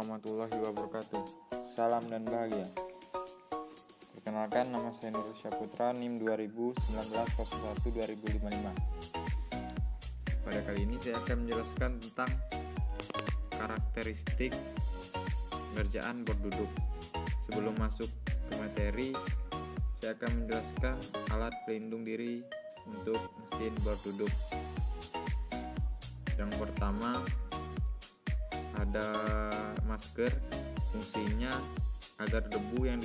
warahmatullahi wabarakatuh. Salam dan bahagia. Perkenalkan, nama saya Nur Syaputra, NIM 2019-01-2055. Pada kali ini saya akan menjelaskan tentang karakteristik pengerjaan bor duduk. Sebelum masuk ke materi, saya akan menjelaskan alat pelindung diri untuk mesin bor duduk. Yang pertama ada masker, fungsinya agar debu yang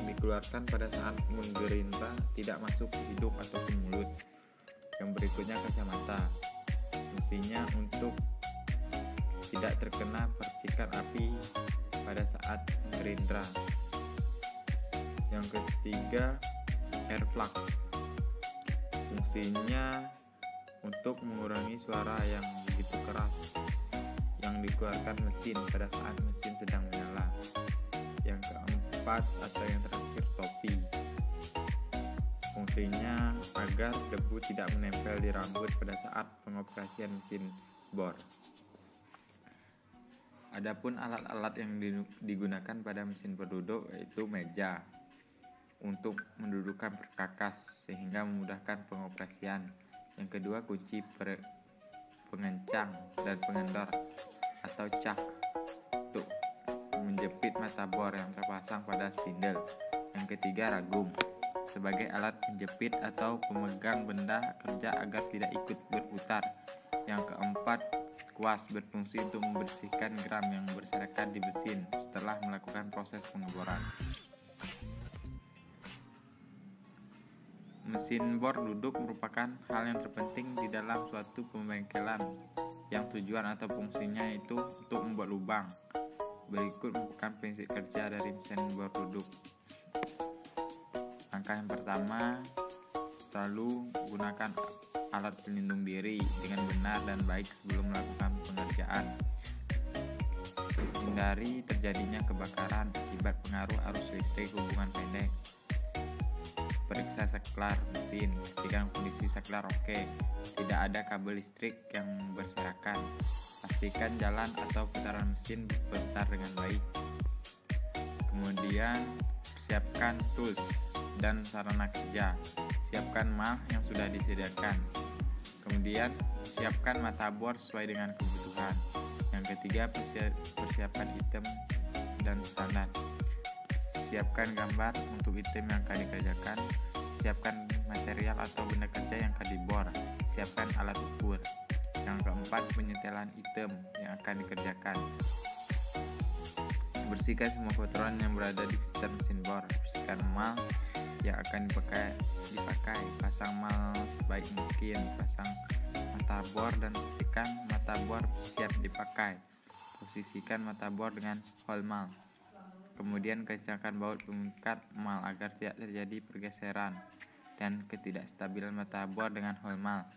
dikeluarkan pada saat menggerindra tidak masuk ke hidung ataupun mulut. Yang berikutnya kacamata, fungsinya untuk tidak terkena percikan api pada saat menggerindra. Yang ketiga air plug, fungsinya untuk mengurangi suara yang begitu keras yang dikeluarkan mesin pada saat mesin sedang menyala. Yang keempat atau yang terakhir topi, fungsinya agar debu tidak menempel di rambut pada saat pengoperasian mesin bor. Adapun alat-alat yang digunakan pada mesin bor duduk yaitu meja untuk mendudukan perkakas sehingga memudahkan pengoperasian. Yang kedua kunci pengencang dan pengendor atau cak untuk menjepit mata bor yang terpasang pada spindle. Yang ketiga ragum sebagai alat menjepit atau pemegang benda kerja agar tidak ikut berputar. Yang keempat kuas berfungsi untuk membersihkan geram yang berserakan di mesin setelah melakukan proses pengeboran. Mesin bor duduk merupakan hal yang terpenting di dalam suatu pembengkelan yang tujuan atau fungsinya itu untuk membuat lubang. Berikut merupakan prinsip kerja dari mesin bor duduk. Langkah yang pertama, selalu gunakan alat pelindung diri dengan benar dan baik sebelum melakukan pengerjaan. Hindari terjadinya kebakaran akibat pengaruh arus listrik hubungan pendek. Periksa saklar mesin, pastikan kondisi saklar oke, tidak ada kabel listrik yang berserakan. Pastikan jalan atau putaran mesin berputar dengan baik. Kemudian siapkan tools dan sarana kerja. Siapkan mal yang sudah disediakan. Kemudian siapkan mata bor sesuai dengan kebutuhan. Yang ketiga, persiapkan item dan standar. Siapkan gambar untuk item yang akan dikerjakan. Siapkan material atau benda kerja yang akan dibor. Siapkan alat ukur. Yang keempat, penyetelan item yang akan dikerjakan. Bersihkan semua kotoran yang berada di sekitar mesin bor. Bersihkan mal yang akan dipakai. Pasang mal sebaik mungkin. Pasang mata bor dan pastikan mata bor siap dipakai. Posisikan mata bor dengan hole mal. Kemudian kencangkan baut pengikat mal agar tidak terjadi pergeseran dan ketidakstabilan mata bor dengan hole mal.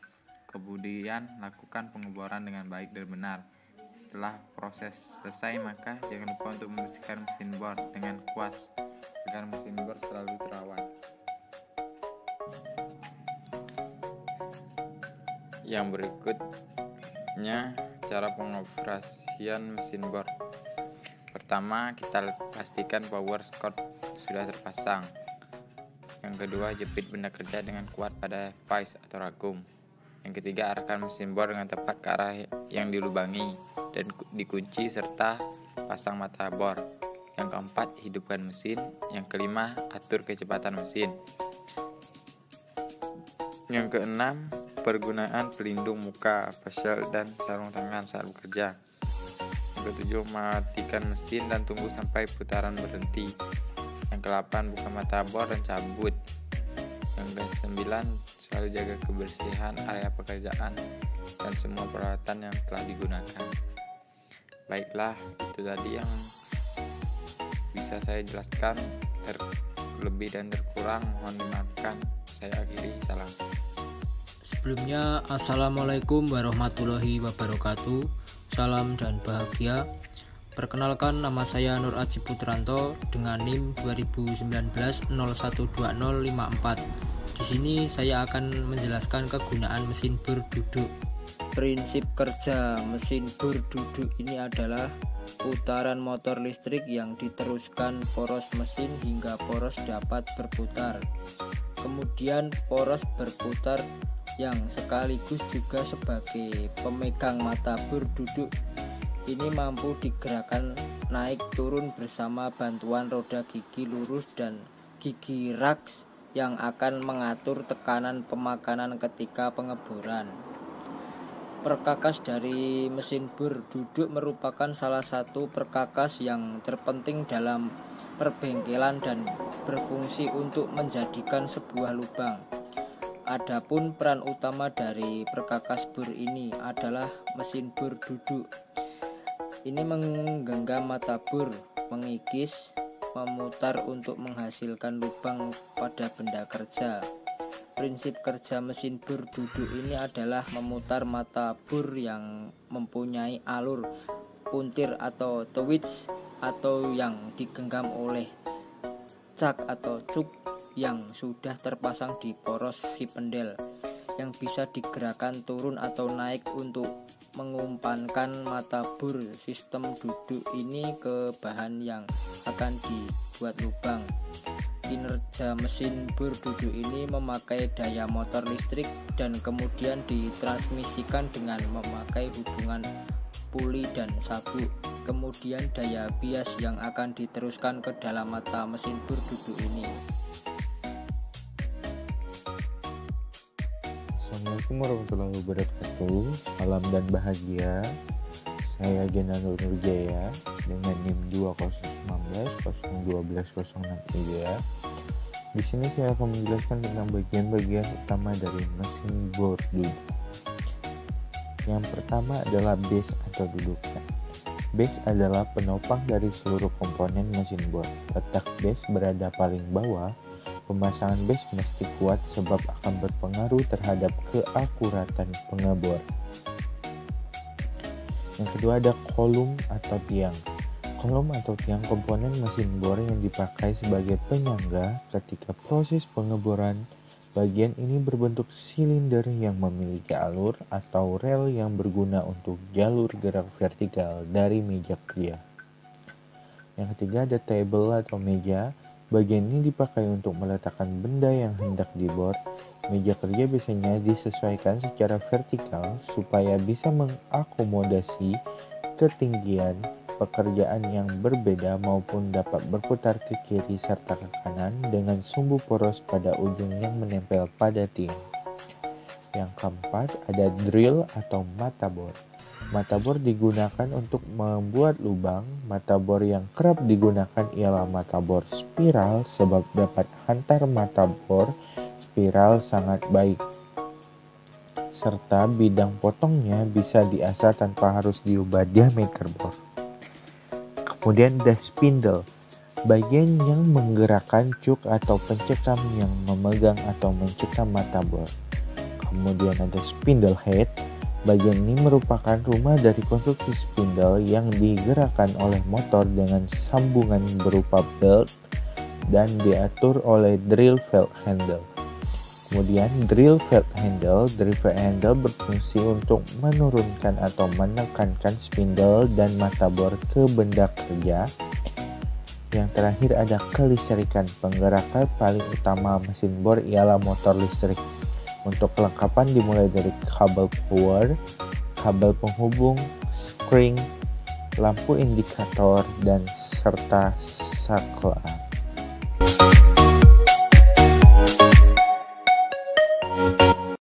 Kemudian lakukan pengeboran dengan baik dan benar. Setelah proses selesai, maka jangan lupa untuk membersihkan mesin bor dengan kuas agar mesin bor selalu terawat. Yang berikutnya cara pengoperasian mesin bor. Pertama, kita pastikan power cord sudah terpasang. Yang kedua, jepit benda kerja dengan kuat pada vise atau ragum. Yang ketiga, arahkan mesin bor dengan tepat ke arah yang dilubangi dan dikunci serta pasang mata bor. Yang keempat, hidupkan mesin. Yang kelima, atur kecepatan mesin. Yang keenam, penggunaan pelindung muka, facial dan sarung tangan saat bekerja. Yang ketujuh, matikan mesin dan tunggu sampai putaran berhenti. Yang ke-8, buka mata bor dan cabut. Yang ke-9, selalu jaga kebersihan area pekerjaan dan semua peralatan yang telah digunakan. Baiklah, itu tadi yang bisa saya jelaskan. Terlebih dan terkurang mohon dimaafkan. Saya akhiri, salam. Sebelumnya, Assalamualaikum warahmatullahi wabarakatuh. Salam dan bahagia. Perkenalkan, nama saya Nur Aji Putranto dengan NIM 2019-012054. Di sini saya akan menjelaskan kegunaan mesin bor duduk. Prinsip kerja mesin bor duduk ini adalah putaran motor listrik yang diteruskan poros mesin hingga poros dapat berputar. Kemudian poros berputar yang sekaligus juga sebagai pemegang mata bor duduk ini mampu digerakkan naik turun bersama bantuan roda gigi lurus dan gigi raks yang akan mengatur tekanan pemakanan ketika pengeboran. Perkakas dari mesin bor duduk merupakan salah satu perkakas yang terpenting dalam perbengkelan dan berfungsi untuk menjadikan sebuah lubang. Adapun peran utama dari perkakas bor ini adalah mesin bor duduk. Ini menggenggam mata bor, mengikis, memutar untuk menghasilkan lubang pada benda kerja. Prinsip kerja mesin bor duduk ini adalah memutar mata bor yang mempunyai alur puntir atau twitch atau yang digenggam oleh cak atau cuk yang sudah terpasang di poros si pendel yang bisa digerakkan turun atau naik untuk mengumpankan mata bor sistem duduk ini ke bahan yang akan dibuat lubang. Kinerja mesin bor duduk ini memakai daya motor listrik dan kemudian ditransmisikan dengan memakai hubungan puli dan sabuk. Kemudian daya bias yang akan diteruskan ke dalam mata mesin bor duduk ini. Assalamualaikum warahmatullahi wabarakatuh. Salam dan bahagia. Saya Genano Nurjaya dengan NIM 2019-012-06 Di sini saya akan menjelaskan tentang bagian-bagian utama dari mesin bor duduk. Yang pertama adalah base atau dudukan. Base adalah penopang dari seluruh komponen mesin bor. Letak base berada paling bawah. Pemasangan base mesti kuat sebab akan berpengaruh terhadap keakuratan pengebor. Yang kedua ada kolom atau tiang. Kolom atau tiang komponen mesin bor yang dipakai sebagai penyangga ketika proses pengeboran. Bagian ini berbentuk silinder yang memiliki alur atau rel yang berguna untuk jalur gerak vertikal dari meja kerja. Yang ketiga ada table atau meja. Bagian ini dipakai untuk meletakkan benda yang hendak dibor. Meja kerja biasanya disesuaikan secara vertikal supaya bisa mengakomodasi ketinggian pekerjaan yang berbeda maupun dapat berputar ke kiri serta ke kanan dengan sumbu poros pada ujung yang menempel pada tiang. Yang keempat ada drill atau mata bor. Mata bor digunakan untuk membuat lubang. Mata bor yang kerap digunakan ialah mata bor spiral sebab dapat hantar mata bor spiral sangat baik. Serta bidang potongnya bisa diasah tanpa harus diubah diameter bor. Kemudian ada spindle, bagian yang menggerakkan cuk atau pencekam yang memegang atau mencekam mata bor. Kemudian ada spindle head. Bagian ini merupakan rumah dari konstruksi spindle yang digerakkan oleh motor dengan sambungan berupa belt dan diatur oleh drill valve handle. Kemudian drill valve handle berfungsi untuk menurunkan atau menekankan spindle dan mata bor ke benda kerja. Yang terakhir ada kelistrikan. Penggerak paling utama mesin bor ialah motor listrik. Untuk kelengkapan dimulai dari kabel power, kabel penghubung, spring, lampu indikator, dan serta saklar.